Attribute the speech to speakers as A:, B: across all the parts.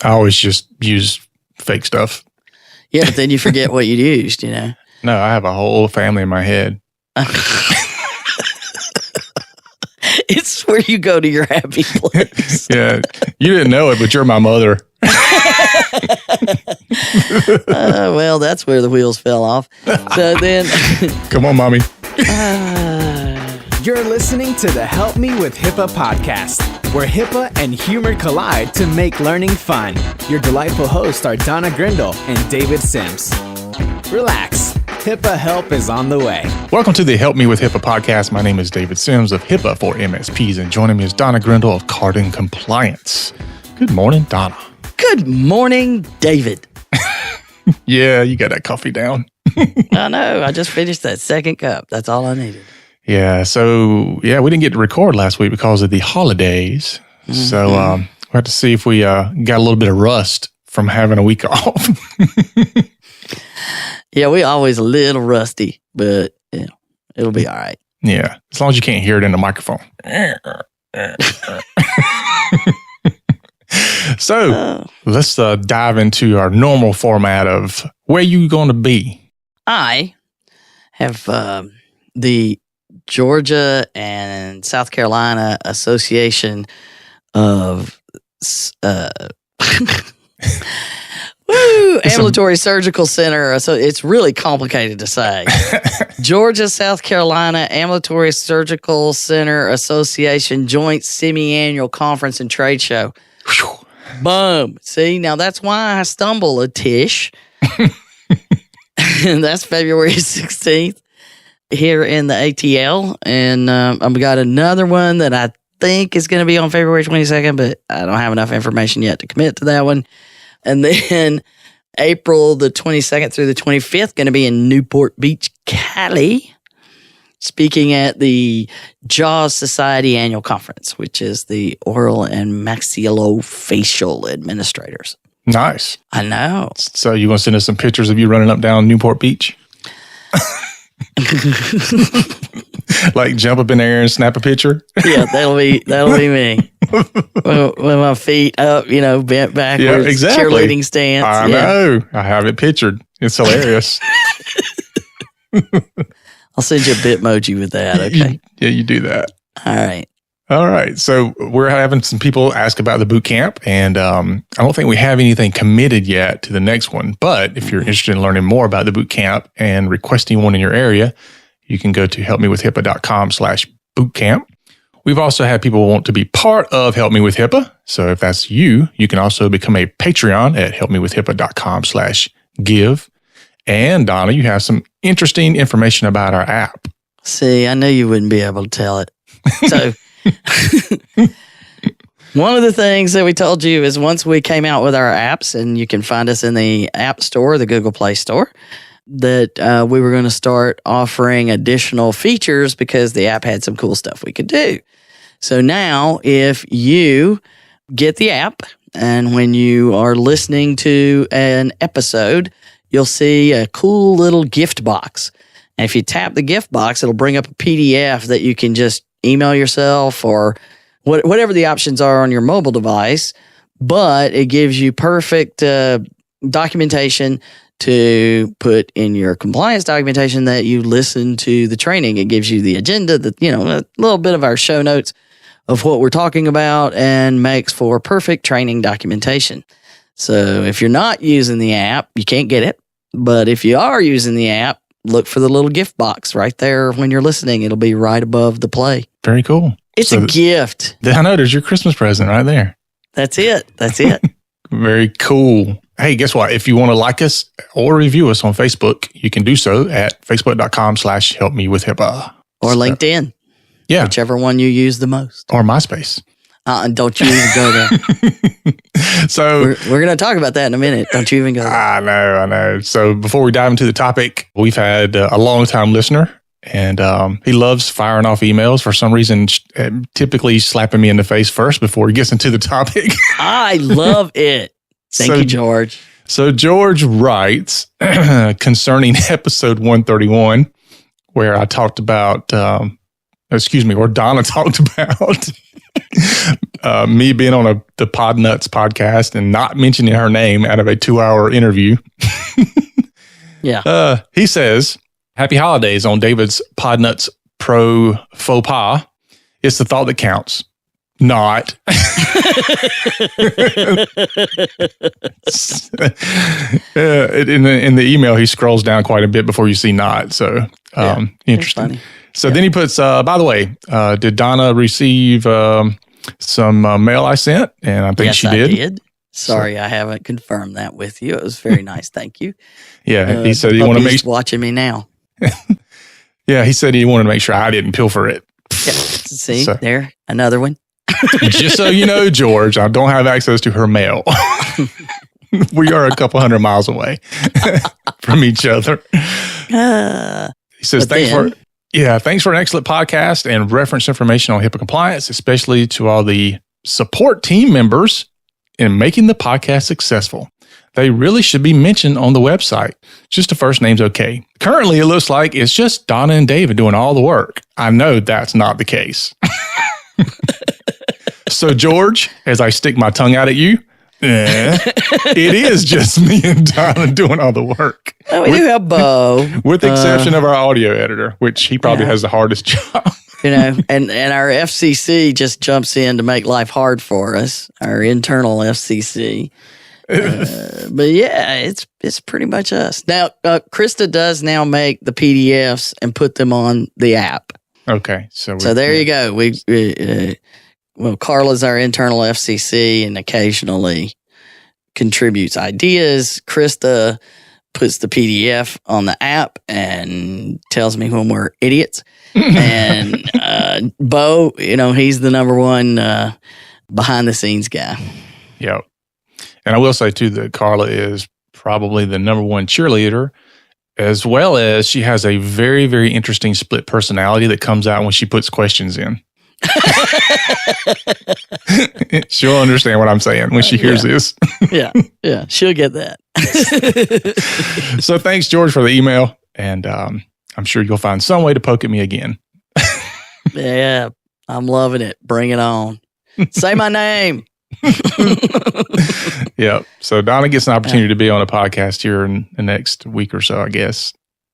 A: I always just use fake stuff.
B: Yeah, but then you forget what you used, you know.
A: No, I have a whole family in my head.
B: It's where you go to your happy place.
A: Yeah, you didn't know it, but you're my mother.
B: Well, that's where the wheels fell off. So then...
A: Come on, Mommy.
C: You're listening to the Help Me with HIPAA podcast, where HIPAA and humor collide to make learning fun. Your delightful hosts are Donna Grindle and David Sims. Relax. HIPAA help is on the way.
A: Welcome to the Help Me with HIPAA podcast. My name is David Sims of HIPAA for MSPs, and joining me is Donna Grindle of Carding Compliance. Good morning, Donna.
B: Good morning, David.
A: Yeah, you got that coffee down.
B: I know. I just finished that second cup. That's all I needed.
A: Yeah, so, we didn't get to record last week because of the holidays. Mm-hmm. So, we'll have to see if we got a little bit of rust from having a week off.
B: Yeah, we always a little rusty, but it'll be all right.
A: Yeah, as long as you can't hear it in the microphone. So, let's dive into our normal format of where you going to be.
B: I have the Georgia and South Carolina Association of Ambulatory Surgical Center. So it's really complicated to say. Georgia, South Carolina Ambulatory Surgical Center Association Joint Semi-Annual Conference and Trade Show. Boom. See, now that's why I stumble a tish. And that's February 16th here in the ATL. And I've got another one that I think is going to be on February 22nd, but I don't have enough information yet to commit to that one. And then April the 22nd through the 25th, going to be in Newport Beach, Cali, speaking at the JAWS Society Annual Conference, which is the Oral and Maxillofacial Administrators.
A: Nice.
B: I know.
A: So you want to send us some pictures of you running up down Newport Beach? Like jump up in the air and snap a picture?
B: Yeah, that'll be me. With my feet up, bent backwards.
A: Yeah, exactly.
B: Cheerleading stance.
A: I know. I have it pictured. It's hilarious.
B: I'll send you a Bitmoji with that, okay?
A: You do that.
B: All right.
A: So we're having some people ask about the boot camp, and I don't think we have anything committed yet to the next one. But if you're interested in learning more about the boot camp and requesting one in your area, you can go to helpmewithhipaa.com/bootcamp. We've also had people want to be part of Help Me with HIPAA. So if that's you, you can also become a Patreon at helpmewithhipaa.com/give. And Donna, you have some interesting information about our app.
B: See, I knew you wouldn't be able to tell it. So one of the things that we told you is once we came out with our apps, and you can find us in the App Store, the Google Play Store, that we were going to start offering additional features because the app had some cool stuff we could do. So now if you get the app, and when you are listening to an episode, you'll see a cool little gift box. And if you tap the gift box, it'll bring up a PDF that you can just email yourself or whatever the options are on your mobile device. But it gives you perfect documentation to put in your compliance documentation that you listen to the training. It gives you the agenda, a little bit of our show notes of what we're talking about, and makes for perfect training documentation. So if you're not using the app, you can't get it. But if you are using the app, look for the little gift box right there when you're listening. It'll be right above the play.
A: Very cool.
B: It's a gift.
A: I know. There's your Christmas present right there.
B: That's it.
A: Very cool. Hey, guess what? If you want to like us or review us on Facebook, you can do so at facebook.com/helpmewithhipaa.
B: Or LinkedIn.
A: Yeah.
B: Whichever one you use the most.
A: Or MySpace.
B: Don't you even go there.
A: So
B: we're going to talk about that in a minute. Don't you even go there.
A: I know. So before we dive into the topic, we've had a long-time listener, and he loves firing off emails for some reason, typically slapping me in the face first before he gets into the topic.
B: I love it. Thank you, George.
A: So George writes concerning episode 131, where I talked about, or Donna talked about me being on the Pod Nuts podcast and not mentioning her name out of a 2-hour interview.
B: Yeah.
A: He says, happy holidays on David's Pod Nuts Pro faux pas. It's the thought that counts. Not. In the email, he scrolls down quite a bit before you see not. So interesting. So then he puts, by the way, did Donna receive some mail I sent? And I think she did.
B: I did. Sorry, I haven't confirmed that with you. It was very nice. Thank you.
A: Yeah, he said he wanted to make
B: watching me now.
A: Yeah, he said he wanted to make sure I didn't pilfer it.
B: Yeah. See, there, another one.
A: Just so you know, George, I don't have access to her mail. We are a couple hundred miles away from each other. He says, thanks for an excellent podcast and reference information on HIPAA compliance, especially to all the support team members in making the podcast successful. They really should be mentioned on the website. Just the first name's okay. Currently, it looks like it's just Donna and David doing all the work. I know that's not the case. So, George, as I stick my tongue out at you, it is just me and Donna doing all the work.
B: Oh, we do have Bo.
A: With the exception of our audio editor, which he probably has the hardest job.
B: And our FCC just jumps in to make life hard for us, our internal FCC. But yeah, it's pretty much us. Now, Krista does now make the PDFs and put them on the app.
A: Okay. So
B: there you go. Carla's our internal FCC and occasionally contributes ideas. Krista puts the PDF on the app and tells me when we're idiots. And Bo, he's the number one behind the scenes guy.
A: Yep. And I will say too that Carla is probably the number one cheerleader, as well as she has a very, very interesting split personality that comes out when she puts questions in. She'll understand what I'm saying when she hears this.
B: Yeah, she'll get that.
A: So thanks, George, for the email, and I'm sure you'll find some way to poke at me again.
B: Yeah, I'm loving it. Bring it on. Say my name.
A: Yeah. So Donna gets an opportunity to be on a podcast here in the next week or so, I guess.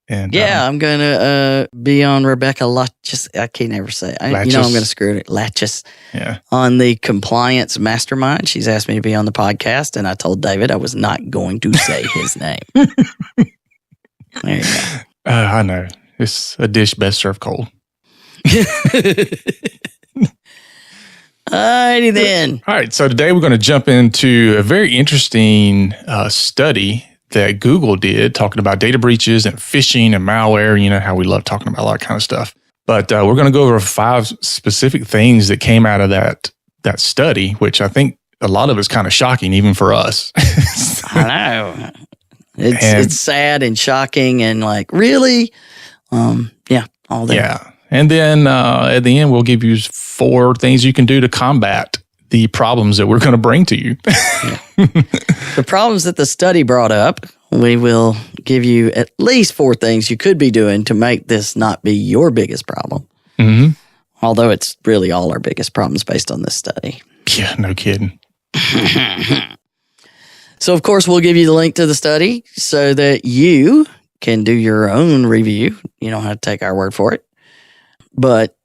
A: And
B: I'm going to be on Rebecca Latches. I can't ever say it. I'm going to screw it. Latches.
A: Yeah.
B: On the Compliance Mastermind. She's asked me to be on the podcast, and I told David I was not going to say his name. There you go.
A: I know. It's a dish best served cold.
B: Alrighty then.
A: All right. So today we're going to jump into a very interesting study that Google did talking about data breaches and phishing and malware. You know how we love talking about a lot of kind of stuff. But we're going to go over 5 specific things that came out of that study, which I think a lot of it's kind of shocking even for us.
B: I know. It's sad and shocking and like, really? All that.
A: Yeah. And then at the end, we'll give you 4 things you can do to combat the problems that we're going to bring to you.
B: The problems that the study brought up, we will give you at least 4 things you could be doing to make this not be your biggest problem.
A: Mm-hmm.
B: Although it's really all our biggest problems based on this study.
A: Yeah, no kidding.
B: So, of course, we'll give you the link to the study so that you can do your own review. You don't have to take our word for it. But,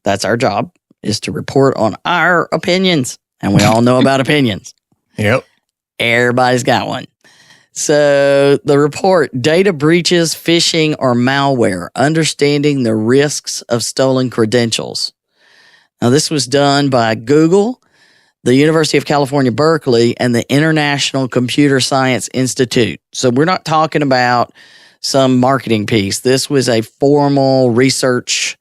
B: that's our job, is to report on our opinions. And we all know about opinions.
A: Yep.
B: Everybody's got one. So the report, Data Breaches, Phishing, or Malware, Understanding the Risks of Stolen Credentials. Now, this was done by Google, the University of California, Berkeley, and the International Computer Science Institute. So we're not talking about some marketing piece. This was a formal research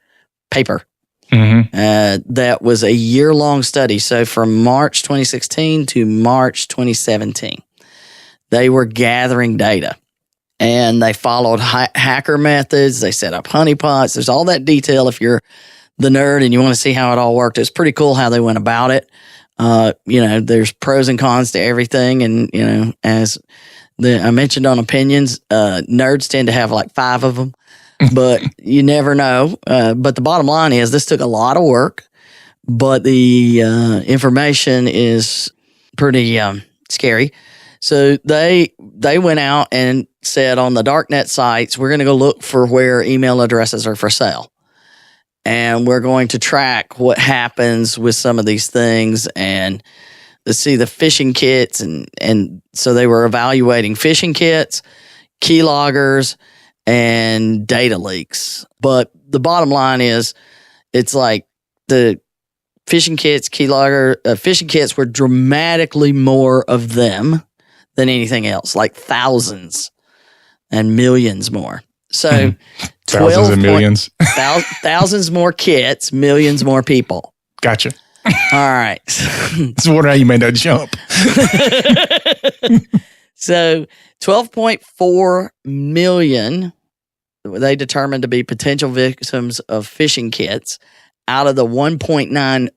B: paper.
A: Mm-hmm.
B: That was a year-long study. So from March 2016 to March 2017, they were gathering data. And they followed hacker methods. They set up honeypots. There's all that detail if you're the nerd and you want to see how it all worked. It's pretty cool how they went about it. There's pros and cons to everything. And, as I mentioned on opinions, nerds tend to have like 5 of them. But you never know. But the bottom line is this took a lot of work but the information is pretty scary. So they went out and said on the darknet sites, we're going to go look for where email addresses are for sale. And we're going to track what happens with some of these things and to see the phishing kits. And so they were evaluating phishing kits, keyloggers, and data leaks. But the bottom line is it's like the phishing kits, phishing kits were dramatically more of them than anything else, like thousands and millions more. So
A: thousands and millions.
B: Thousands more kits, millions more people.
A: Gotcha.
B: All right.
A: Just wondering how you made that jump.
B: So 12.4 million they determined to be potential victims of phishing kits out of the 1.9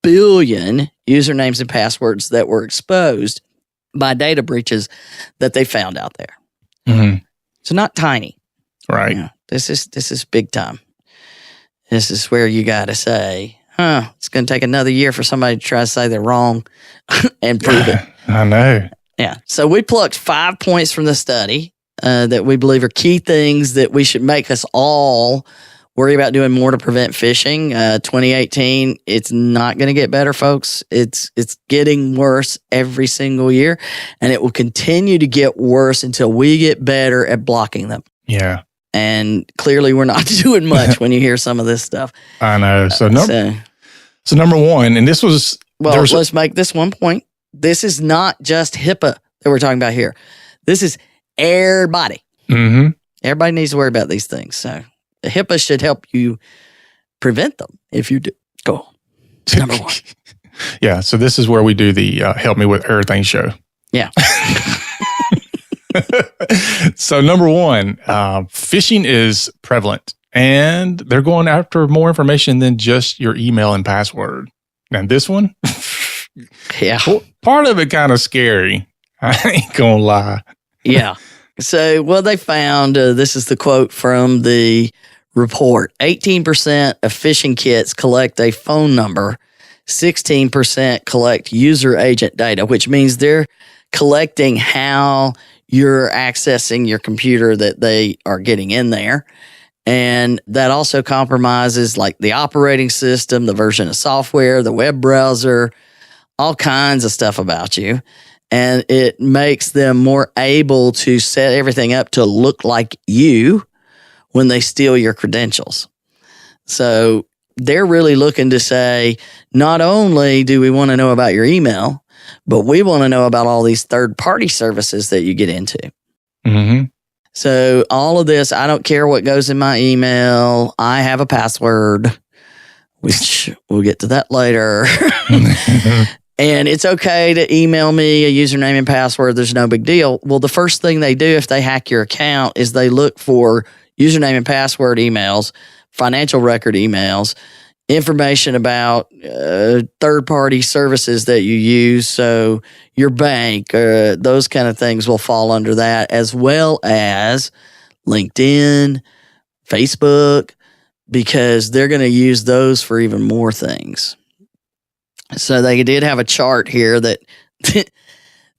B: billion usernames and passwords that were exposed by data breaches that they found out there.
A: Mm-hmm.
B: So not tiny.
A: Right.
B: You know, this is big time. This is where you got to say, it's going to take another year for somebody to try to say they're wrong and prove it.
A: I know.
B: Yeah. So we plucked 5 points from the study that we believe are key things that we should make us all worry about doing more to prevent phishing. 2018, it's not going to get better, folks. It's getting worse every single year, and it will continue to get worse until we get better at blocking them.
A: Yeah.
B: And clearly we're not doing much when you hear some of this stuff.
A: I know. So number one, and this was...
B: Well, let's make this one point. This is not just HIPAA that we're talking about here. This is everybody.
A: Mm-hmm.
B: Everybody needs to worry about these things. So the HIPAA should help you prevent them if you do. Go. Number one.
A: Yeah. So this is where we do the Help Me With Everything show.
B: Yeah.
A: So number one, phishing is prevalent, and they're going after more information than just your email and password. And this one,
B: yeah,
A: part of it kind of scary. I ain't gonna lie.
B: Yeah. So, well, they found, this is the quote from the report, 18% of phishing kits collect a phone number, 16% collect user agent data, which means they're collecting how you're accessing your computer that they are getting in there. And that also compromises like the operating system, the version of software, the web browser, all kinds of stuff about you. And it makes them more able to set everything up to look like you when they steal your credentials. So they're really looking to say, not only do we want to know about your email, but we want to know about all these third-party services that you get into.
A: Mm-hmm.
B: So all of this, I don't care what goes in my email. I have a password, which we'll get to that later. And it's okay to email me a username and password. There's no big deal. Well, the first thing they do if they hack your account is they look for username and password emails, financial record emails, information about third-party services that you use. So your bank, those kind of things will fall under that, as well as LinkedIn, Facebook, because they're going to use those for even more things. So they did have a chart here that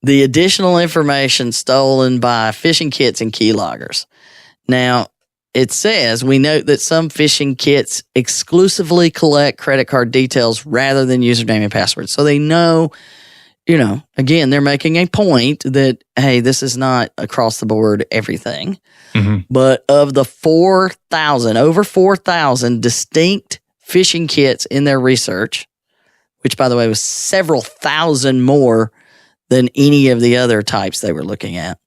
B: the additional information stolen by phishing kits and keyloggers. Now, it says, we note that some phishing kits exclusively collect credit card details rather than username and password. So they know, again, they're making a point that, hey, this is not across the board everything. Mm-hmm. But of the over 4,000 distinct phishing kits in their research, which, by the way, was several thousand more than any of the other types they were looking at.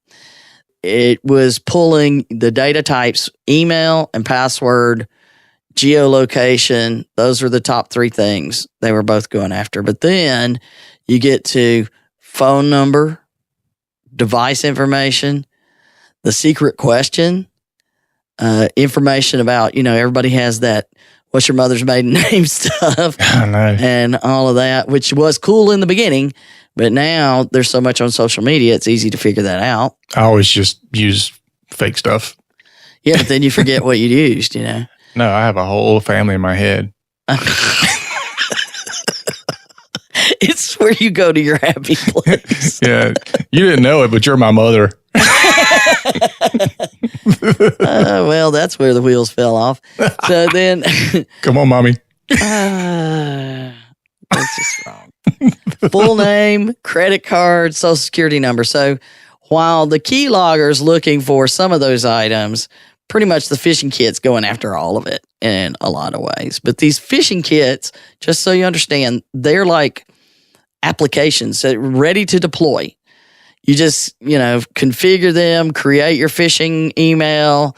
B: It was pulling the data types, email and password, geolocation. Those were the top three things they were both going after. But then you get to phone number, device information, the secret question, information about, everybody has that what's your mother's maiden name stuff.
A: I know.
B: And all of that, which was cool in the beginning, but now there's so much on social media, it's easy to figure that out.
A: I always just use fake stuff.
B: Yeah, but then you forget what you used,
A: No, I have a whole family in my head.
B: where you go to your happy place.
A: Yeah, you didn't know it, but you're my mother.
B: Well, that's where the wheels fell off. So then,
A: Come on, mommy.
B: that's just wrong. Full name, credit card, social security number. So while the keylogger is looking for some of those items, pretty much the phishing kit's going after all of it in a lot of ways. But these phishing kits, just so you understand, they're like applications that are ready to deploy. You just, configure them, create your phishing email,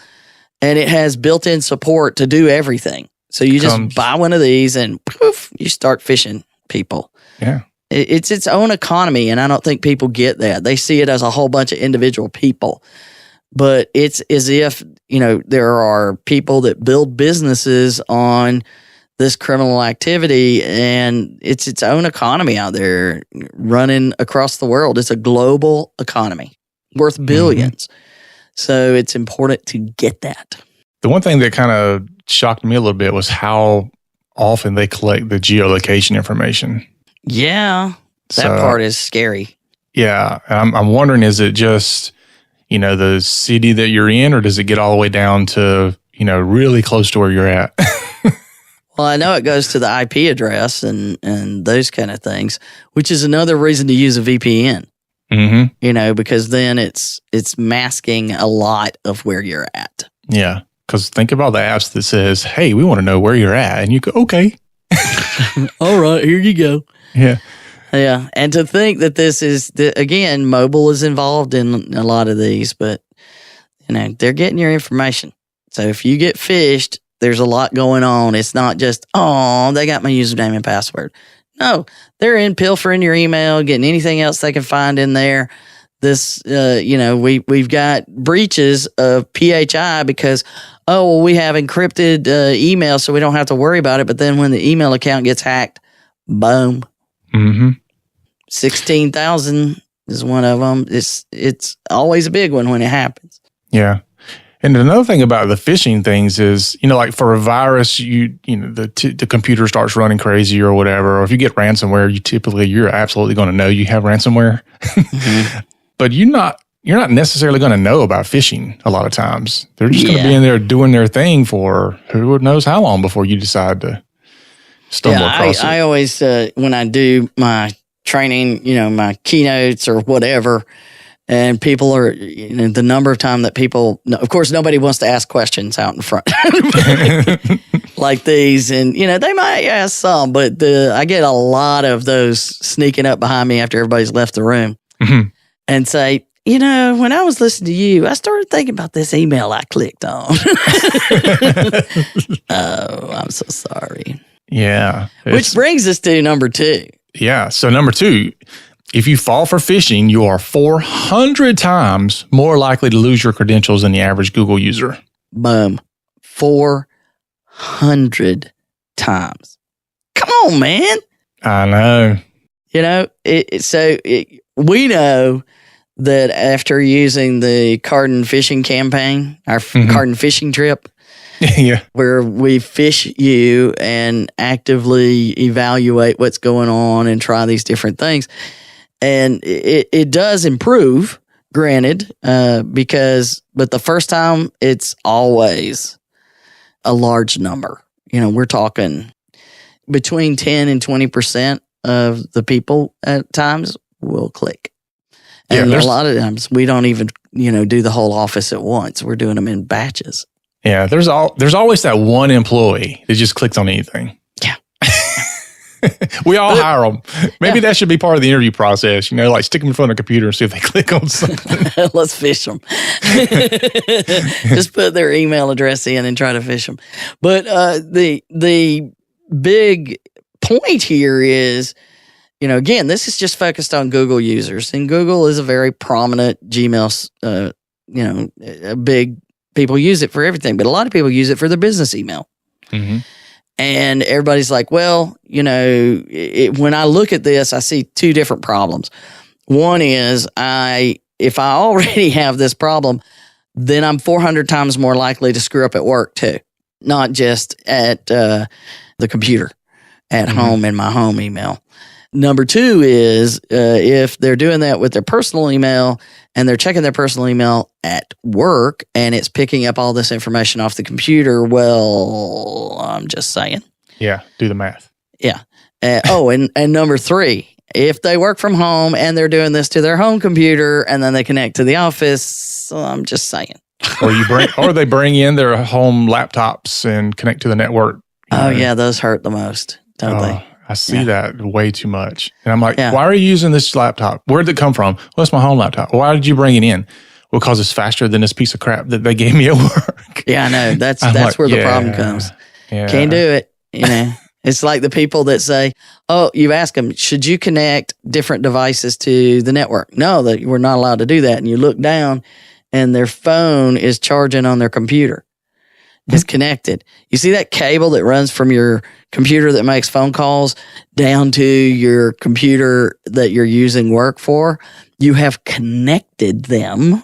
B: and it has built-in support to do everything. So you just buy one of these and poof, you start phishing people.
A: Yeah.
B: It's its own economy, and I don't think people get that. They see it as a whole bunch of individual people. But it's as if, there are people that build businesses on this criminal activity, and it's its own economy out there running across the world. It's a global economy worth billions. So it's important to get that.
A: The one thing that kind of shocked me a little bit was how often they collect the geolocation information.
B: Yeah, that part is scary.
A: Yeah, I'm wondering, is it just, the city that you're in, or does it get all the way down to, really close to where you're at?
B: Well, I know it goes to the IP address and those kind of things, which is another reason to use a VPN.
A: Mm-hmm.
B: Because then it's masking a lot of where you're at.
A: Yeah, because think about the apps that says, "Hey, we want to know where you're at," and you go, "Okay,
B: all right, here you go."
A: Yeah.
B: Yeah. And to think that this is, again, mobile is involved in a lot of these, but, they're getting your information. So if you get phished, there's a lot going on. It's not just, oh, they got my username and password. No, they're pilfering your email, getting anything else they can find in there. This, we've got breaches of PHI because, we have encrypted email, so we don't have to worry about it. But then when the email account gets hacked, boom.
A: Mm-hmm.
B: 16,000 is one of them. It's always a big one when it happens.
A: Yeah. And another thing about the phishing things is, like for a virus, the computer starts running crazy or whatever. Or if you get ransomware, you're absolutely going to know you have ransomware. Mm-hmm. But you're not necessarily going to know about phishing a lot of times. They're just going to be in there doing their thing for who knows how long before you decide to stumble across it.
B: I always, when I do my training, my keynotes or whatever, and people are, the number of time that people, of course, nobody wants to ask questions out in front like these. And, they might ask some, but I get a lot of those sneaking up behind me after everybody's left the room and say, when I was listening to you, I started thinking about this email I clicked on. Oh, I'm so sorry.
A: Yeah.
B: Which brings us to number 2.
A: Yeah. So number 2, if you fall for phishing, you are 400 times more likely to lose your credentials than the average Google user.
B: Boom. 400 times. Come on, man.
A: I know.
B: We know that after using the Cardin phishing campaign, our Cardin phishing trip,
A: yeah,
B: where we fish you and actively evaluate what's going on and try these different things. And it does improve, granted, but the first time it's always a large number. We're talking between 10 and 20% of the people at times will click. And a lot of times we don't even, do the whole office at once. We're doing them in batches.
A: Yeah, there's always that one employee that just clicks on anything.
B: Yeah.
A: We all hire them. Maybe that should be part of the interview process, like stick them in front of a computer and see if they click on something.
B: Let's fish them. Just put their email address in and try to fish them. But the big point here is, again, this is just focused on Google users. And Google is a very prominent Gmail, a big, people use it for everything. But a lot of people use it for their business email. Mm-hmm. And everybody's like, well, when I look at this, I see 2 different problems. One is if I already have this problem, then I'm 400 times more likely to screw up at work too, not just at the computer at home in my home email. Number two is if they're doing that with their personal email and they're checking their personal email at work and it's picking up all this information off the computer, well, I'm just saying.
A: Yeah, do the math.
B: Yeah. And number three, if they work from home and they're doing this to their home computer and then they connect to the office, I'm just saying.
A: Or they bring in their home laptops and connect to the network.
B: Oh, yeah, those hurt the most, don't they?
A: I see that way too much. And I'm like, why are you using this laptop? Where did it come from? Well, it's my home laptop. Why did you bring it in? Well, because it's faster than this piece of crap that they gave me at work.
B: Yeah, I know. That's where the problem comes.
A: Yeah.
B: Can't do it. It's like the people that say, oh, you ask them, should you connect different devices to the network? No, that we're not allowed to do that. And you look down and their phone is charging on their computer. It's connected. You see that cable that runs from your computer that makes phone calls down to your computer that you're using work for? You have connected them.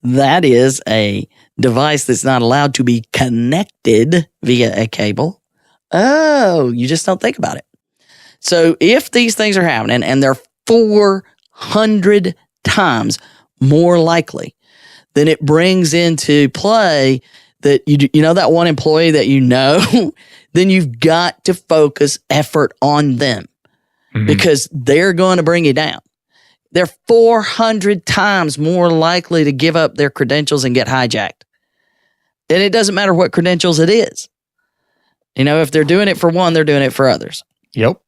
B: That is a device that's not allowed to be connected via a cable. Oh, you just don't think about it. So if these things are happening and they're 400 times more likely, then it brings into play that you know that one employee that you know, then you've got to focus effort on them because they're going to bring you down. They're 400 times more likely to give up their credentials and get hijacked. And it doesn't matter what credentials it is. If they're doing it for one, they're doing it for others.
A: Yep.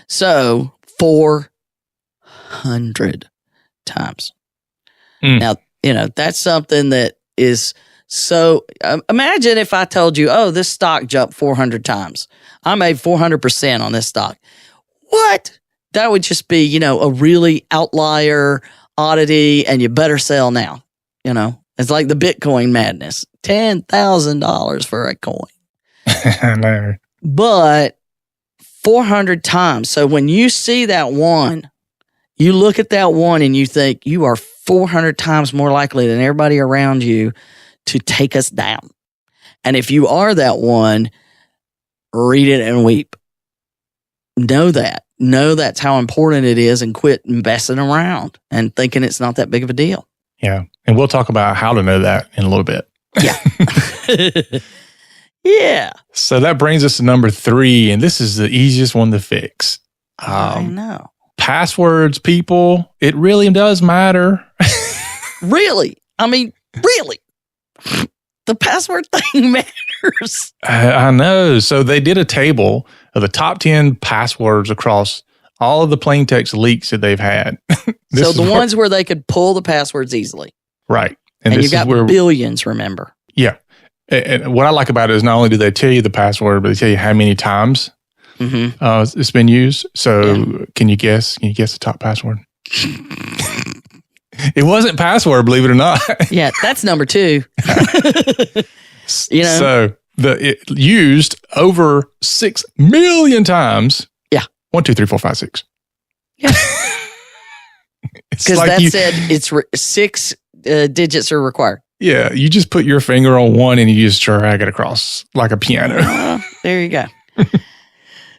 B: So 400 times. Now, that's something that is so. Imagine if I told you, oh, this stock jumped 400 times. I made 400% on this stock. What? That would just be, a really outlier oddity, and you better sell now. It's like the Bitcoin madness. $10,000 for a coin.
A: I know.
B: But 400 times. So when you see that one, you look at that one and you think you are 400 times more likely than everybody around you to take us down. And if you are that one, read it and weep. Know that. Know that's how important it is and quit messing around and thinking it's not that big of a deal.
A: Yeah. And we'll talk about how to know that in a little bit.
B: Yeah. Yeah.
A: So that brings us to number 3, and this is the easiest one to fix.
B: I know.
A: Passwords, people, it really does matter.
B: Really? I mean, really? The password thing matters.
A: I know. So they did a table of the top 10 passwords across all of the plain text leaks that they've had.
B: So the ones where they could pull the passwords easily.
A: Right.
B: And you've got billions, remember?
A: Yeah. And what I like about it is not only do they tell you the password, but they tell you how many times it's been used. So can you guess? Can you guess the top password? It wasn't password, believe it or not.
B: Yeah, that's number 2.
A: So it used over 6 million times.
B: Yeah.
A: 1, 2, 3, 4, 5, 6.
B: Yeah. Because like said it's 6 digits are required.
A: Yeah, you just put your finger on one and you just drag it across like a piano.
B: There you go.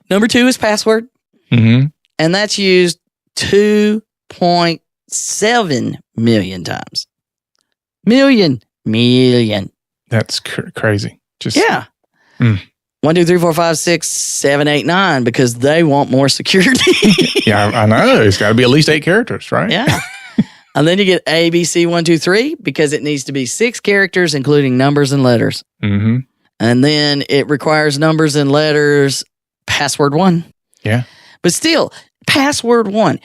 B: Number 2 is password.
A: Mm-hmm.
B: And that's used 2.7 million times. Million.
A: That's crazy. Just
B: yeah. 1, 2, 3, 4, 5, 6, 7, 8, 9 because they want more security.
A: Yeah, I know. It's got to be at least 8 characters, right?
B: Yeah. And then you get A, B, C, 1, 2, 3 because it needs to be 6 characters, including numbers and letters.
A: Mm-hmm.
B: And then it requires numbers and letters, password 1.
A: Yeah.
B: But still, password 1,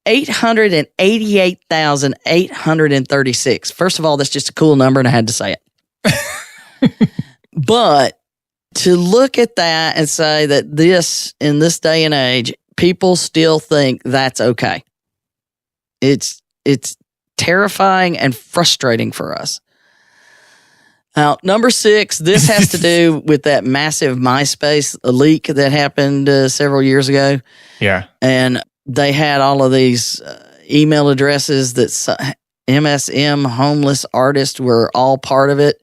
B: 888,836. First of all, that's just a cool number, and I had to say it. But to look at that and say that in this day and age, people still think that's okay. It's terrifying and frustrating for us. Now, number 6, this has to do with that massive MySpace leak that happened several years ago.
A: Yeah.
B: And they had all of these email addresses that MSM homeless artists were all part of it.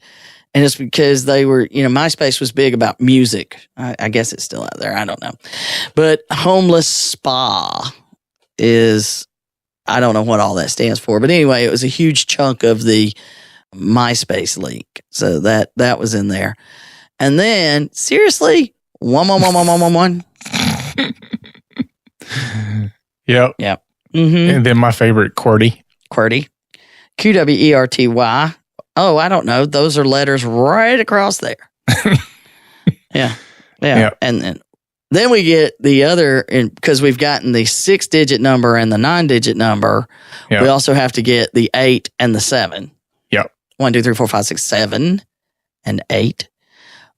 B: And it's because they were, MySpace was big about music. I guess it's still out there. I don't know. But homeless spa is, I don't know what all that stands for. But anyway, it was a huge chunk of the MySpace leak. So that was in there. And then, seriously, one.
A: Yep.
B: Mm-hmm.
A: And then my favorite, QWERTY.
B: QWERTY. QWERTY. Oh, I don't know. Those are letters right across there. Yeah. And then we get the other, because we've gotten the 6-digit number and the 9-digit number. Yep. We also have to get the 8 and the 7.
A: Yep.
B: 1, 2, 3, 4, 5, 6, 7, and 8.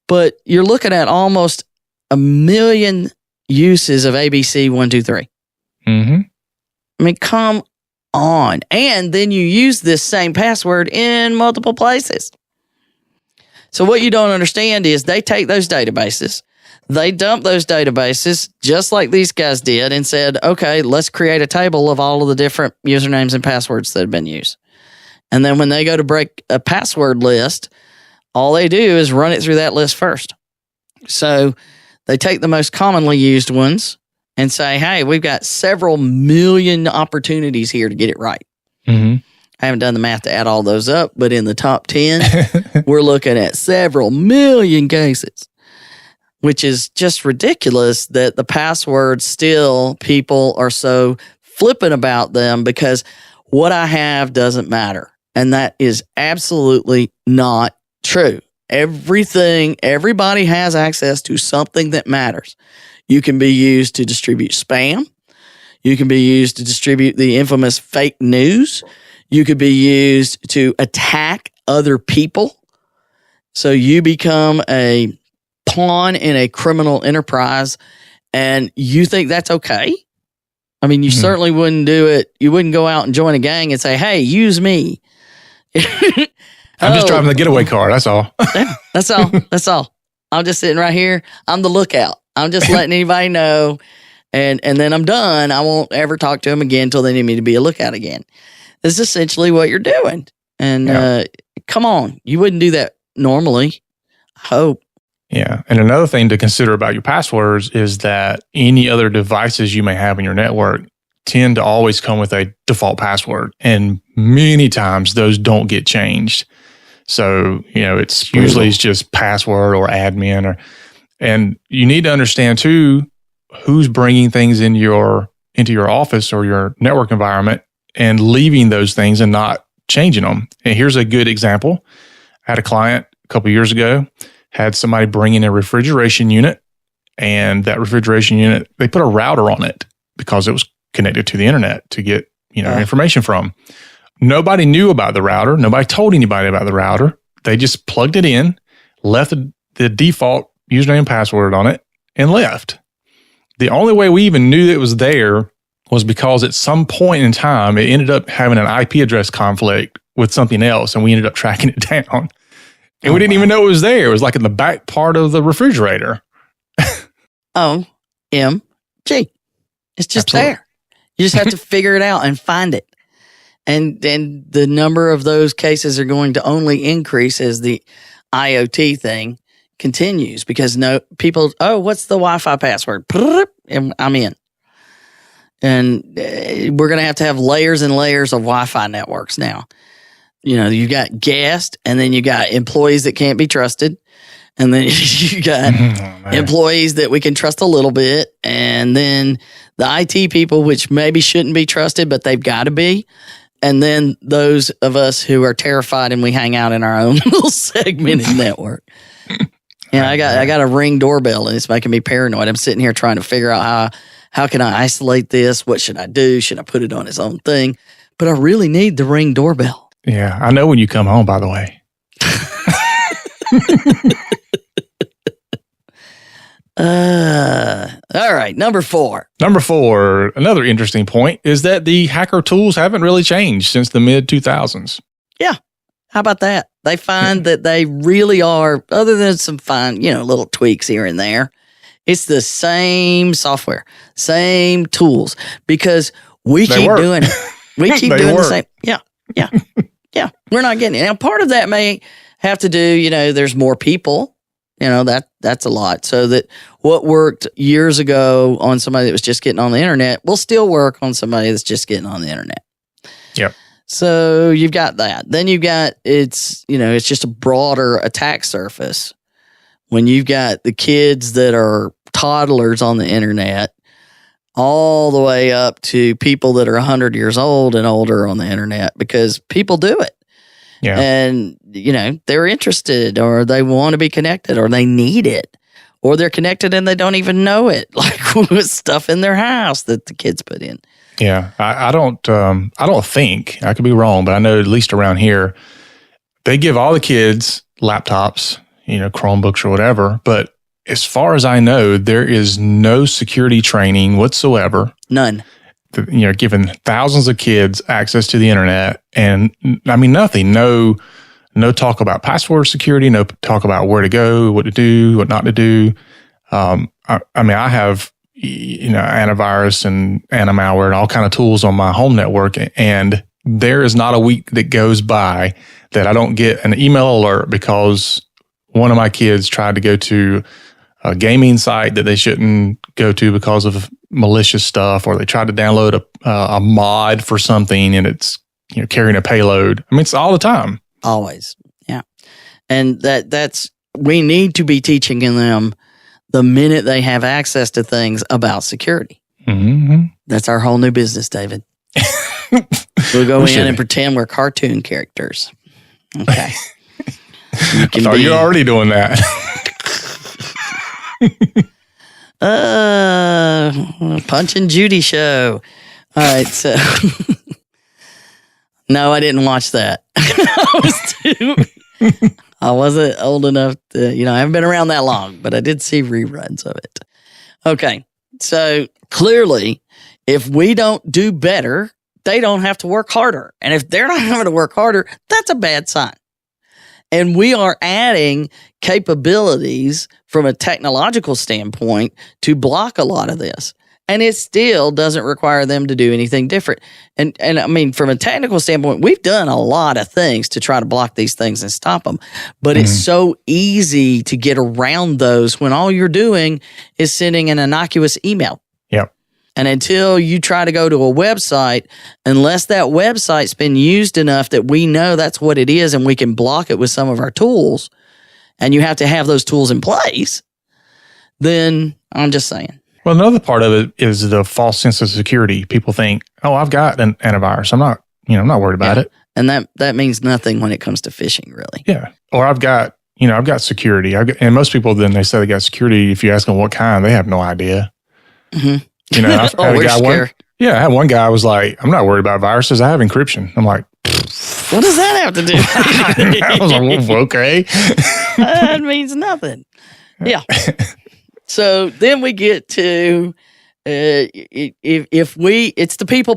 B: But you're looking at almost 1 million uses of ABC 1, 2, 3.
A: Mm-hmm.
B: I mean, come on. And then you use this same password in multiple places. So what you don't understand is they take those databases, they dump those databases just like these guys did and said, okay, let's create a table of all of the different usernames and passwords that have been used. And then when they go to break a password list, all they do is run it through that list first. So they take the most commonly used ones and say, hey, we've got several million opportunities here to get it right.
A: Mm-hmm.
B: I haven't done the math to add all those up, but in the top 10, we're looking at several million cases, which is just ridiculous that the passwords still, people are so flippant about them because what I have doesn't matter. And that is absolutely not true. Everybody has access to something that matters. You can be used to distribute spam. You can be used to distribute the infamous fake news. You could be used to attack other people. So you become a pawn in a criminal enterprise and you think that's okay? I mean, you certainly wouldn't do it. You wouldn't go out and join a gang and say, hey, use me.
A: I'm just driving the getaway car. That's all.
B: Yeah, that's all. That's all. I'm just sitting right here. I'm the lookout. I'm just letting anybody know. And then I'm done. I won't ever talk to them again until they need me to be a lookout again. This is essentially what you're doing. And come on. You wouldn't do that normally. I hope.
A: Yeah. And another thing to consider about your passwords is that any other devices you may have in your network tend to always come with a default password. And many times those don't get changed. So, it's usually just password or admin and you need to understand too, who's bringing things into your office or your network environment and leaving those things and not changing them. And here's a good example. I had a client a couple of years ago, had somebody bring in a refrigeration unit, and that refrigeration unit, they put a router on it because it was connected to the internet to get, information from. Nobody knew about the router. Nobody told anybody about the router. They just plugged it in, left the default username and password on it, and left. The only way we even knew it was there was because at some point in time, it ended up having an IP address conflict with something else, and we ended up tracking it down. And we didn't even know it was there. It was like in the back part of the refrigerator.
B: OMG. It's just
A: Absolutely.
B: there. You just have to figure it out and find it. And the number of those cases are going to only increase as the IoT thing continues because what's the Wi-Fi password? And I'm in. And we're going to have layers and layers of Wi-Fi networks now. You got guests, and then you got employees that can't be trusted. And then you got employees that we can trust a little bit. And then the IT people, which maybe shouldn't be trusted, but they've got to be. And then those of us who are terrified and we hang out in our own little segmented network. I got a Ring doorbell and it's making me paranoid. I'm sitting here trying to figure out how can I isolate this? What should I do? Should I put it on its own thing? But I really need the Ring doorbell.
A: Yeah, I know when you come home, by the way.
B: All right, number 4.
A: Number 4, another interesting point is that the hacker tools haven't really changed since the mid-2000s.
B: Yeah. How about that? They find that they really are, other than some fine, little tweaks here and there, it's the same software, same tools, because we keep doing it. We keep doing the same. Yeah. We're not getting it. Now, part of that may have to do, there's more people, that's a lot. So that what worked years ago on somebody that was just getting on the internet will still work on somebody that's just getting on the internet.
A: Yep.
B: So you've got that. Then you've got, it's just a broader attack surface. When you've got the kids that are toddlers on the internet, all the way up to people that are 100 years old and older on the internet, because people do it.
A: Yeah.
B: And, they're interested, or they want to be connected, or they need it, or they're connected and they don't even know it, like with stuff in their house that the kids put in.
A: Yeah. I don't think, I could be wrong, but I know at least around here, they give all the kids laptops, Chromebooks or whatever. But as far as I know, there is no security training whatsoever.
B: None.
A: Giving thousands of kids access to the internet, and nothing. No talk about password security. No talk about where to go, what to do, what not to do. I have antivirus and anti-malware and all kind of tools on my home network, and there is not a week that goes by that I don't get an email alert because one of my kids tried to go to a gaming site that they shouldn't go to because of malicious stuff, or they tried to download a mod for something and it's carrying a payload. It's all the time.
B: Always. Yeah. And that's we need to be teaching them the minute they have access to things about security.
A: Mm-hmm.
B: That's our whole new business, David. We'll go in and pretend we're cartoon characters. Okay.
A: You're already doing that.
B: Punch and Judy show. All right, so no, I didn't watch that. I wasn't old enough to, I haven't been around that long, but I did see reruns of it. Okay, so clearly, if we don't do better, they don't have to work harder. And if they're not having to work harder, that's a bad sign. And we are adding capabilities from a technological standpoint to block a lot of this. And it still doesn't require them to do anything different. And from a technical standpoint, we've done a lot of things to try to block these things and stop them. But it's so easy to get around those when all you're doing is sending an innocuous email.
A: Yep.
B: And until you try to go to a website, unless that website's been used enough that we know that's what it is and we can block it with some of our tools, and you have to have those tools in place, then I'm just saying.
A: Well, another part of it is the false sense of security. People think, "Oh, I've got an antivirus. I'm not worried about it."
B: And that means nothing when it comes to phishing, really.
A: Yeah. Or I've got security. And most people, then they say they got security. If you ask them what kind, they have no idea.
B: Mm-hmm.
A: I had one guy was like, "I'm not worried about viruses. I have encryption." I'm like,
B: what does that have to do?
A: I was like, well, okay.
B: That means nothing. Yeah. So then we get to, it's the people,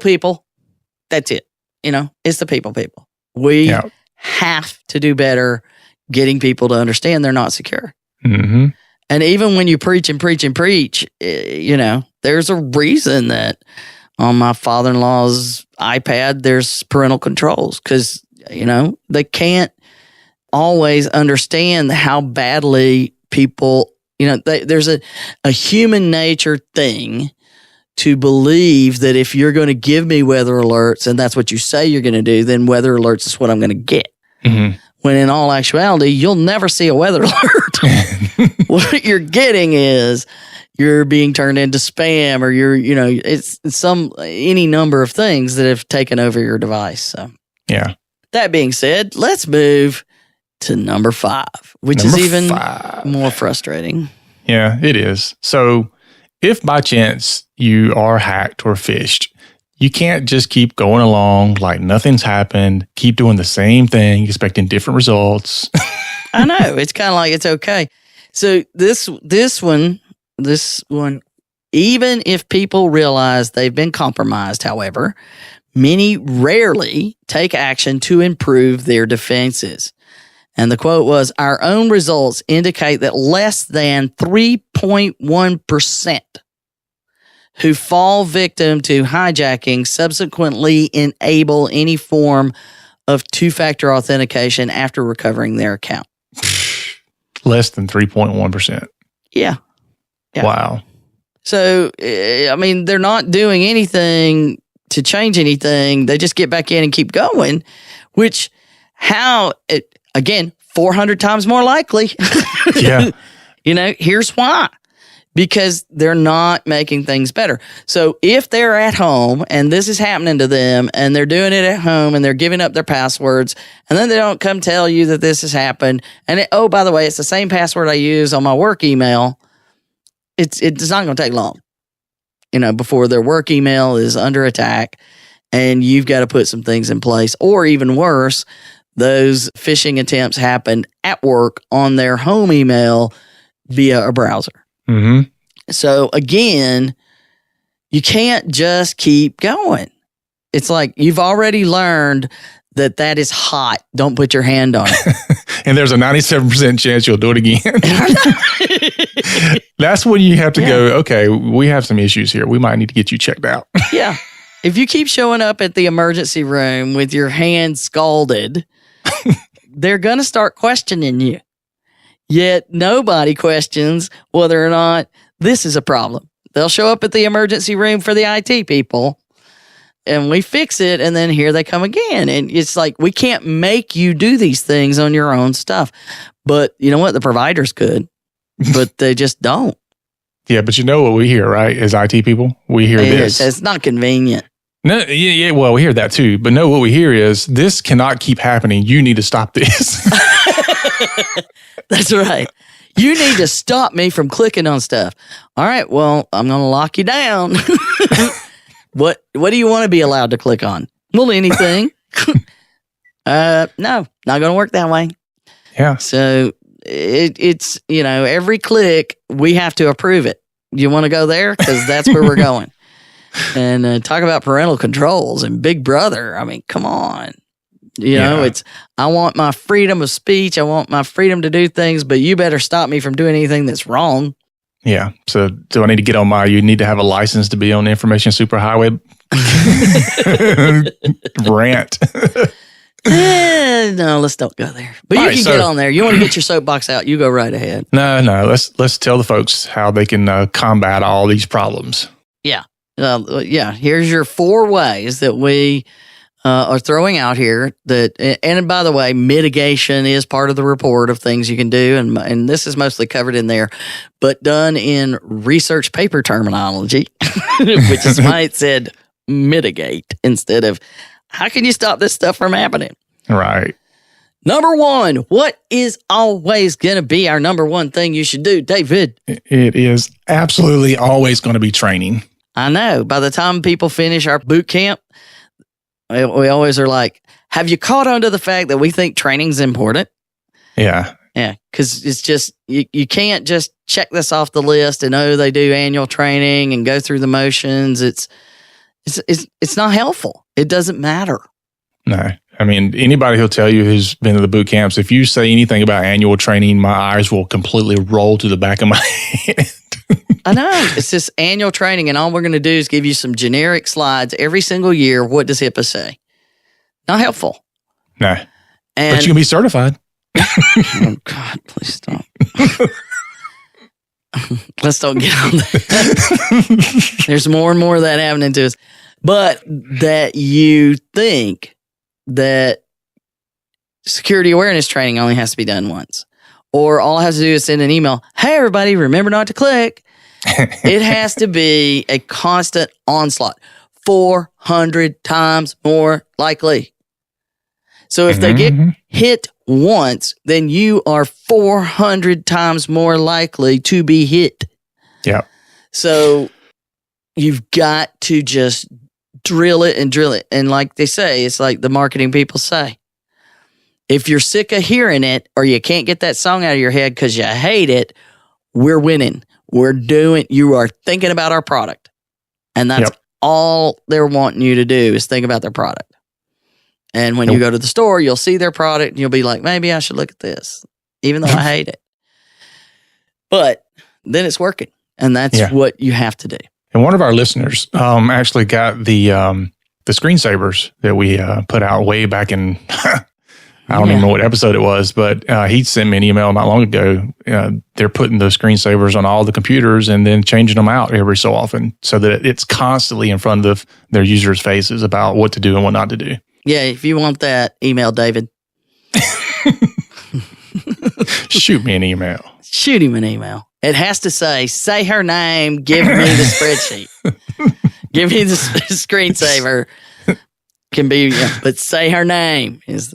B: that's it. It's the people. We have to do better getting people to understand they're not secure.
A: Mm-hmm.
B: And even when you preach, there's a reason that on my father-in-law's iPad, there's parental controls because, they can't always understand how badly people, there's a human nature thing to believe that if you're going to give me weather alerts and that's what you say you're going to do, then weather alerts is what I'm going to get. Mm-hmm. When in all actuality, you'll never see a weather alert. What you're getting is you're being turned into spam, or it's any number of things that have taken over your device. So,
A: yeah.
B: That being said, let's move to number 5, which is even more frustrating.
A: Yeah, it is. So, if by chance you are hacked or phished, you can't just keep going along like nothing's happened, keep doing the same thing, expecting different results.
B: I know. It's kind of like it's okay. So this one, even if people realize they've been compromised, however, many rarely take action to improve their defenses. And the quote was, "Our own results indicate that less than 3.1% who fall victim to hijacking subsequently enable any form of two-factor authentication after recovering their account.
A: Less than 3.1%.
B: Yeah.
A: Wow.
B: So, I mean, they're not doing anything to change anything. They just get back in and keep going, which again, 400 times more likely.
A: Yeah.
B: Here's why. Because they're not making things better. So if they're at home and this is happening to them and they're doing it at home and they're giving up their passwords and then they don't come tell you that this has happened. And by the way, it's the same password I use on my work email. It's not going to take long, before their work email is under attack and you've got to put some things in place. Or even worse, those phishing attempts happen at work on their home email via a browser.
A: Mm-hmm.
B: So again, you can't just keep going. It's like you've already learned that is hot. Don't put your hand on it.
A: And there's a 97% chance you'll do it again. That's when you have to go, okay, we have some issues here. We might need to get you checked out.
B: Yeah. If you keep showing up at the emergency room with your hand scalded, they're going to start questioning you. Yet nobody questions whether or not this is a problem. They'll show up at the emergency room for the IT people and we fix it. And then here they come again. And it's like, we can't make you do these things on your own stuff. But you know what? The providers could, but they just don't.
A: Yeah. But you know what we hear, right? As IT people, we hear this.
B: It's not convenient.
A: No, yeah. Well, we hear that too. But no, what we hear is this cannot keep happening. You need to stop this.
B: That's right. You need to stop me from clicking on stuff. All right, well, I'm going to lock you down. What do you want to be allowed to click on? Well, anything. No, not going to work that way.
A: Yeah.
B: So it's, every click, we have to approve it. You want to go there? Because that's where we're going. And talk about parental controls and Big Brother. I mean, come on. I want my freedom of speech. I want my freedom to do things, but you better stop me from doing anything that's wrong.
A: Yeah. So do I need to get on you need to have a license to be on the information superhighway rant?
B: No, let's don't go there. But you can get on there. You want to get your soapbox out, you go right ahead.
A: No. Let's tell the folks how they can combat all these problems.
B: Yeah. Here's your 4 ways that we are throwing out here and by the way, mitigation is part of the report of things you can do. And this is mostly covered in there, but done in research paper terminology, which is why it said mitigate instead of how can you stop this stuff from happening?
A: Right.
B: Number 1, what is always going to be our number 1 thing you should do, David?
A: It is absolutely always going to be training.
B: I know. By the time people finish our boot camp, we always are like, have you caught on to the fact that we think training's important?
A: Yeah.
B: Yeah, because it's just, you can't just check this off the list and, they do annual training and go through the motions. It's not helpful. It doesn't matter.
A: No. I mean, anybody who'll tell you who's been to the boot camps, if you say anything about annual training, my eyes will completely roll to the back of my head.
B: I know. It's just annual training, and all we're going to do is give you some generic slides every single year. What does HIPAA say? Not helpful.
A: No. But you can be certified.
B: Oh, God, please stop. Let's don't get on that. There's more and more of that happening to us. But that you think that security awareness training only has to be done once. Or all I have to do is send an email. Hey, everybody, remember not to click. It has to be a constant onslaught. 400 times more likely. So if they get hit once, then you are 400 times more likely to be hit.
A: Yeah.
B: So you've got to just drill it and drill it. And like they say, it's like the marketing people say, if you're sick of hearing it or you can't get that song out of your head because you hate it, we're winning. You are thinking about our product. And that's all they're wanting you to do is think about their product. And when you go to the store, you'll see their product and you'll be like, maybe I should look at this, even though I hate it. But then it's working. And that's what you have to do.
A: And one of our listeners actually got the the screensavers that we put out way back in, I don't even know what episode it was, but he sent me an email not long ago. They're putting the screensavers on all the computers and then changing them out every so often so that it's constantly in front of their users' faces about what to do and what not to do.
B: Yeah, if you want that, email David.
A: Shoot me an email.
B: Shoot him an email. It has to say her name, give me the spreadsheet. Give me the screensaver. Can be, but say her name.
A: Please.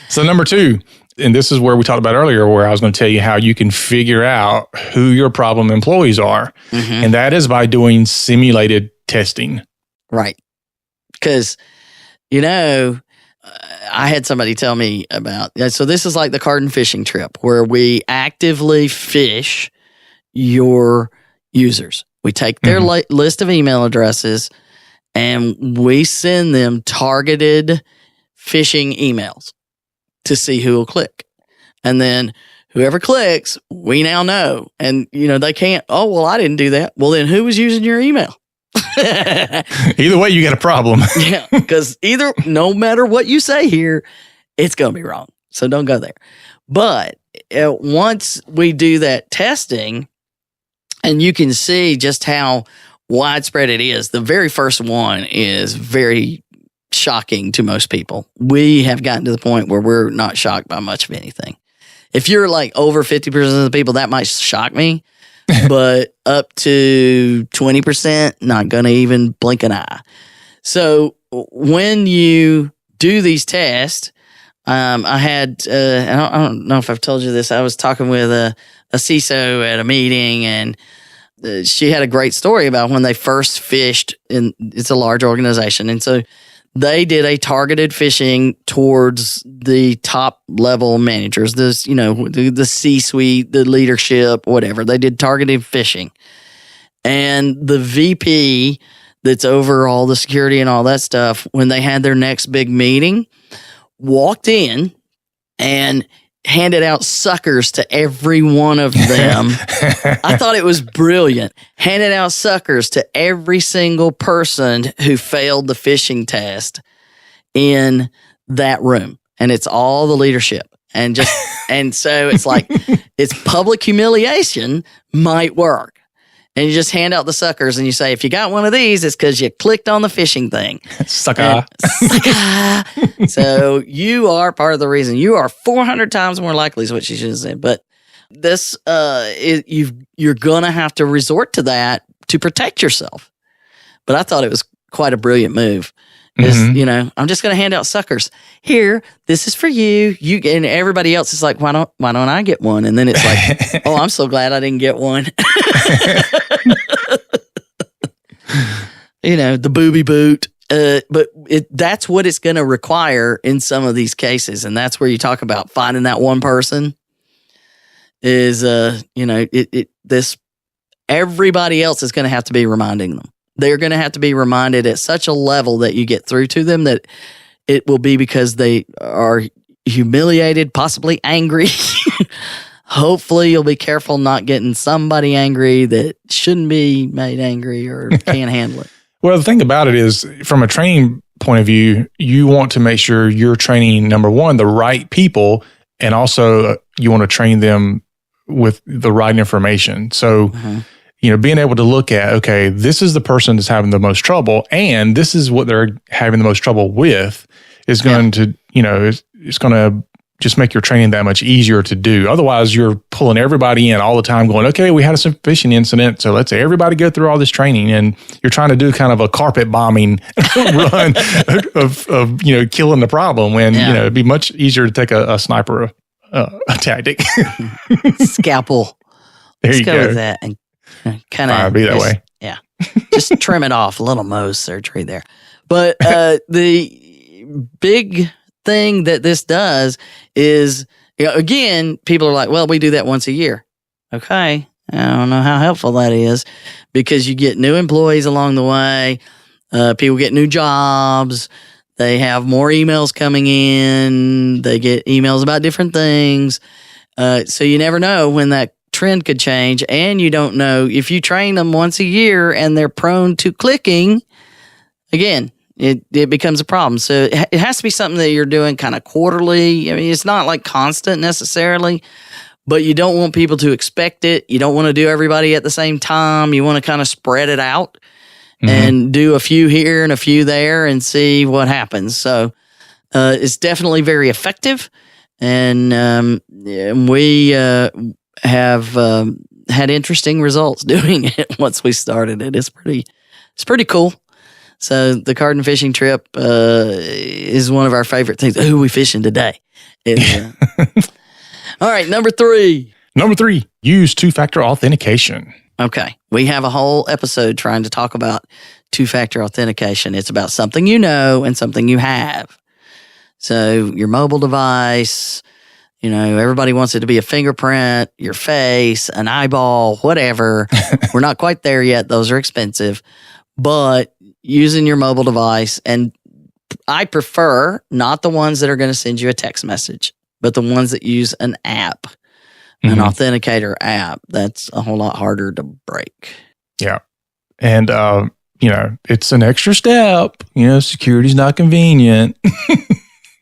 A: So number 2, and this is where we talked about earlier, where I was going to tell you how you can figure out who your problem employees are. Mm-hmm. And that is by doing simulated testing.
B: Right. Because, I had somebody tell me about, so this is like the card and phishing trip where we actively phish your users. We take their list of email addresses and we send them targeted phishing emails to see who will click. And then whoever clicks, we now know. And, they can't, oh, well, I didn't do that. Well, then who was using your email?
A: Either way, you got a problem.
B: Yeah, because no matter what you say here, it's going to be wrong. So don't go there. But once we do that testing, and you can see just how widespread it is. The very first one is very shocking to most people. We have gotten to the point where we're not shocked by much of anything. If you're like over 50% of the people, that might shock me. But up to 20%, not going to even blink an eye. So when you do these tests, I had, I don't know if I've told you this, I was talking with a CISO at a meeting, and she had a great story about when they first phished, and it's a large organization. And so they did a targeted phishing towards the top level managers, the C-suite, the leadership, whatever. They did targeted phishing. And the VP that's over all the security and all that stuff, when they had their next big meeting, walked in and handed out suckers to every one of them. I thought it was brilliant. Handed out suckers to every single person who failed the phishing test in that room. And it's all the leadership. And so it's like, it's public humiliation might work. And you just hand out the suckers and you say, if you got one of these, it's because you clicked on the phishing thing.
A: Sucker.
B: Sucker. So you are part of the reason. You are 400 times more likely is what she should have said. But this, you're going to have to resort to that to protect yourself. But I thought it was quite a brilliant move. I'm just going to hand out suckers. Here, this is for you. You and everybody else is like, why don't I get one? And then it's like, oh, I'm so glad I didn't get one. The booby boot. But that's what it's going to require in some of these cases, and that's where you talk about finding that one person. Is this everybody else is going to have to be reminding them. They're going to have to be reminded at such a level that you get through to them that it will be because they are humiliated, possibly angry. Hopefully you'll be careful not getting somebody angry that shouldn't be made angry or can't handle it.
A: Well, the thing about it is, from a training point of view, you want to make sure you're training, number one, the right people, and also you want to train them with the right information. So, being able to look at, okay, this is the person that's having the most trouble, and this is what they're having the most trouble with, is going to, it's going to just make your training that much easier to do. Otherwise, you're pulling everybody in all the time going, okay, we had a phishing incident, so let's everybody go through all this training. And you're trying to do kind of a carpet bombing run of killing the problem when, it'd be much easier to take a sniper tactic.
B: Scalpel.
A: There you go.
B: With that and kind of
A: be that way.
B: Yeah. Just trim it off. A little Mohs surgery there. But the big thing that this does is, again, people are like, well, we do that once a year. Okay. I don't know how helpful that is, because you get new employees along the way. People get new jobs. They have more emails coming in. They get emails about different things. So you never know when that trend could change, and you don't know if you train them once a year and they're prone to clicking. Again, it becomes a problem. So it has to be something that you're doing kind of quarterly. I mean, it's not like constant necessarily, but you don't want people to expect it. You don't want to do everybody at the same time. You want to kind of spread it out and do a few here and a few there and see what happens. So it's definitely very effective. And we have had interesting results doing it once we started it. It's pretty cool. So the card and fishing trip is one of our favorite things. Who are we fishing today? All right, number 3.
A: Number 3, use two-factor authentication.
B: Okay, we have a whole episode trying to talk about two-factor authentication. It's about something you know and something you have. So your mobile device, everybody wants it to be a fingerprint, your face, an eyeball, whatever. We're not quite there yet. Those are expensive. But using your mobile device, and I prefer not the ones that are going to send you a text message, but the ones that use an app, an authenticator app. That's a whole lot harder to break.
A: Yeah. And, it's an extra step. Security's not convenient.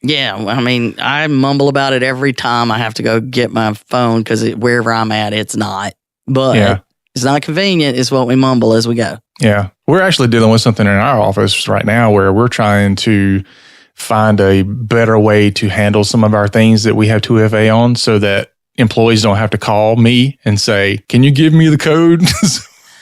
B: Yeah. I mean, I mumble about it every time I have to go get my phone because wherever I'm at, it's not. But it's not convenient is what we mumble as we go.
A: Yeah. We're actually dealing with something in our office right now where we're trying to find a better way to handle some of our things that we have 2FA on so that employees don't have to call me and say, can you give me the code?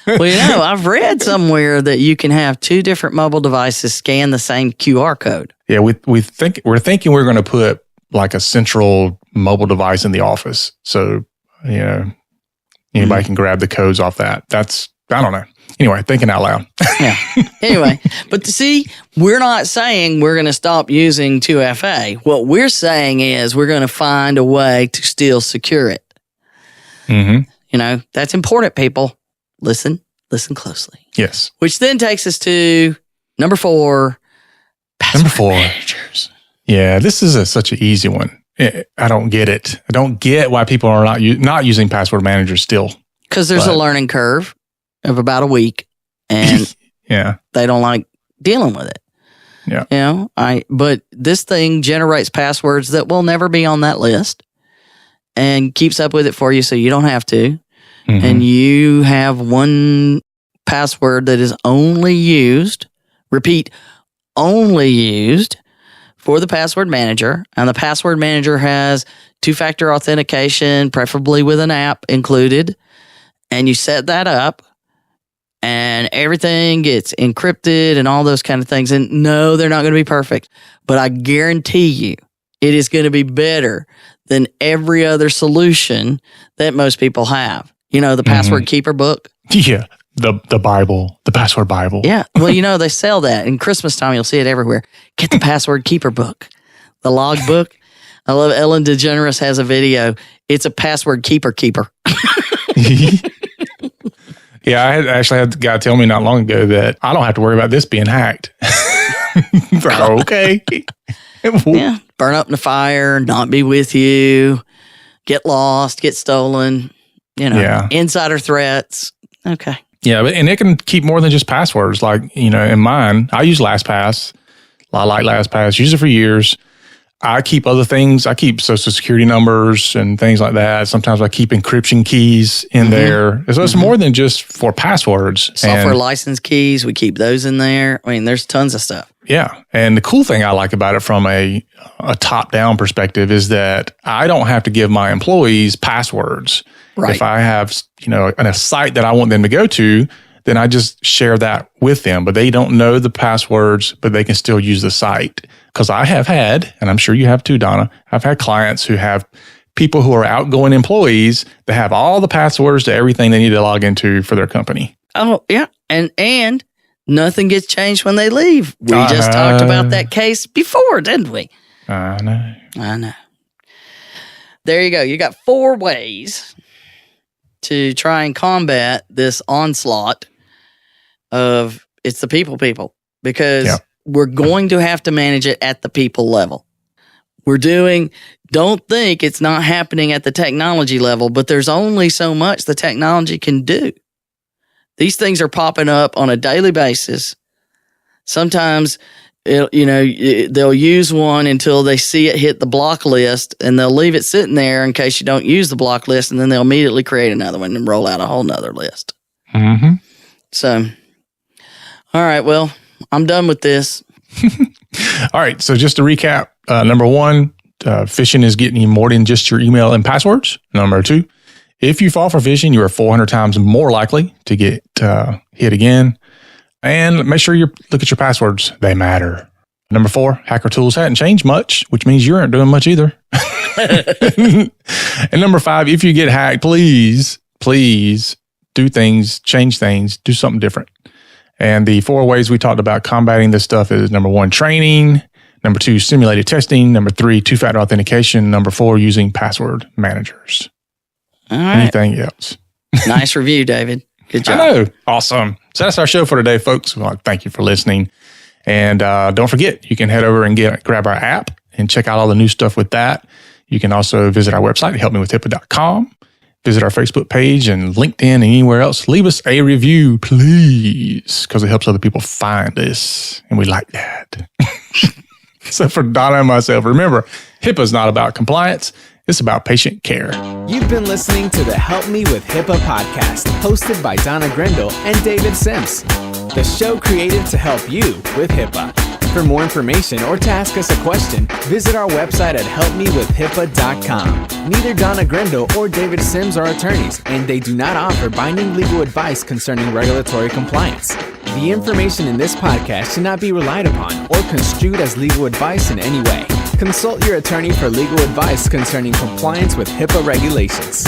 B: Well, I've read somewhere that you can have 2 different mobile devices scan the same QR code.
A: Yeah, we're thinking we're going to put like a central mobile device in the office. So, anybody can grab the codes off that. I don't know. Anyway, thinking out loud.
B: Yeah. Anyway, but see, we're not saying we're going to stop using 2FA. What we're saying is we're going to find a way to still secure it. That's important, people. Listen closely.
A: Yes.
B: Which then takes us to number 4, password managers.
A: Yeah, this is such an easy one. I don't get it. I don't get why people are not using password managers still.
B: Because there's a learning curve of about a week, and they don't like dealing with it.
A: Yeah.
B: But this thing generates passwords that will never be on that list and keeps up with it for you so you don't have to. And you have one password that is only used for the password manager. And the password manager has two-factor authentication, preferably with an app included. And you set that up and everything gets encrypted and all those kind of things. And no, they're not going to be perfect, but I guarantee you it is going to be better than every other solution that most people have. The password keeper book.
A: Yeah. The Bible, the password Bible.
B: Yeah. Well, they sell that. In Christmas time, you'll see it everywhere. Get the password keeper book, the log book. I love Ellen DeGeneres has a video. It's a password keeper.
A: Yeah, I actually had the guy tell me not long ago that I don't have to worry about this being hacked. Okay.
B: Yeah. Burn up in the fire, not be with you, get lost, get stolen, insider threats. Okay.
A: Yeah, and it can keep more than just passwords. Like, in mine, I use LastPass. I like LastPass, use it for years. I keep other things. I keep social security numbers and things like that. Sometimes I keep encryption keys in there. So it's more than just for passwords.
B: Software license keys, we keep those in there. I mean, there's tons of stuff.
A: Yeah. And the cool thing I like about it from a top-down perspective is that I don't have to give my employees passwords. Right. If I have, a site that I want them to go to, then I just share that with them. But they don't know the passwords, but they can still use the site. Because I have had, and I'm sure you have too, Donna, I've had clients who have people who are outgoing employees that have all the passwords to everything they need to log into for their company.
B: Oh, yeah. And nothing gets changed when they leave. We just talked about that case before, didn't we?
A: I know.
B: There you go. You got 4 ways to try and combat this onslaught of it's the people, because we're going to have to manage it at the people level. We're doing don't think it's not happening at the technology level, but there's only so much the technology can do. These things are popping up on a daily basis. Sometimes, they'll use one until they see it hit the block list, and they'll leave it sitting there in case you don't use the block list, and then they'll immediately create another one and roll out a whole nother list.
A: Mm-hmm.
B: So, all right, well, I'm done with this.
A: All right, so just to recap, number one, phishing is getting you more than just your email and passwords. Number two, if you fall for phishing, you are 400 times more likely to get hit again. And make sure you look at your passwords. They matter. Number four, hacker tools hadn't changed much, which means you aren't doing much either. And number five, if you get hacked, please do things, change things, do something different. And the 4 ways we talked about combating this stuff is number 1, training. Number 2, simulated testing. Number 3, two-factor authentication. Number 4, using password managers.
B: All right.
A: Anything else?
B: Nice review, David. Good job.
A: I know. Awesome. So that's our show for today, folks. We want to thank you for listening. And don't forget, you can head over and grab our app and check out all the new stuff with that. You can also visit our website, helpmewithhippa.com. Visit our Facebook page and LinkedIn and anywhere else. Leave us a review, please, because it helps other people find us. And we like that. So for Donna and myself, remember, HIPAA's not about compliance. It's about patient care.
C: You've been listening to the Help Me with HIPAA podcast, hosted by Donna Grindle and David Sims. The show created to help you with HIPAA. For more information or to ask us a question, visit our website at helpmewithhipaa.com. Neither Donna Grindle or David Sims are attorneys, and they do not offer binding legal advice concerning regulatory compliance. The information in this podcast should not be relied upon or construed as legal advice in any way. Consult your attorney for legal advice concerning compliance with HIPAA regulations.